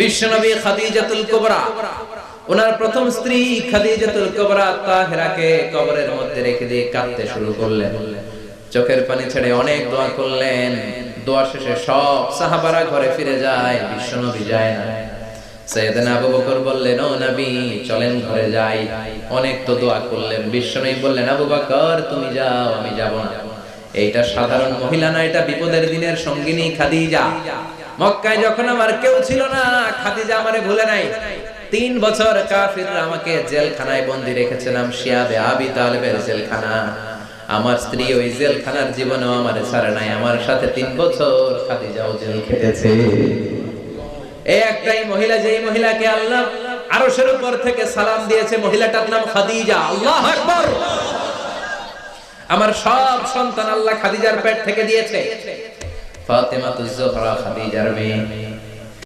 বিশ্বনবী খাদিজাতুল কুবরা, ওনার প্রথম স্ত্রী খাদিজাতুল কুবরা তাহেরাকে কবরের মধ্যে রেখে দিয়ে কাঁদতে শুরু করলেন। চোখের পানি ছেড়ে অনেক দোয়া করলেন। দোয়া শেষে সব সাহাবারা ঘরে ফিরে যায়, বিশ্বনবী যায় না। সাইয়েদনা আবু বকর বললেন, ও নবী চলেন ঘরে যাই। অনেক তো দোয়া করলেন। বিশ্বনবী বললেন, আবু বকর তুমি যাও, আমি যাব না। এইটা সাধারণ মহিলা না, এটা বিপদের দিনের সঙ্গিনী খাদিজা। মক্কায় যখন আমার কেউ ছিল না, খাদিজা আমারে ভুলে নাই। 3 বছর কাফিররা আমাকে জেলখানায় বন্দী রেখেছিলাম, শিয়াবে আবি তালেবের জেলখানা। আমার স্ত্রী ওই জেলখানার জীবনেও আমারে ছাড়ে নাই। আমার সাথে 3 বছর খাদিজাও জেল খেটেছে। এই একটাই মহিলা, যেই মহিলাকে আল্লাহ আরশের উপর থেকে সালাম দিয়েছে, মহিলাটার নাম খাদিজা। আল্লাহু আকবার। আমার সব সন্তান আল্লাহ খাদিজার পেট থেকে দিয়েছে। ফাতেমাতুজ জোহরা খাদিজার মেয়ে।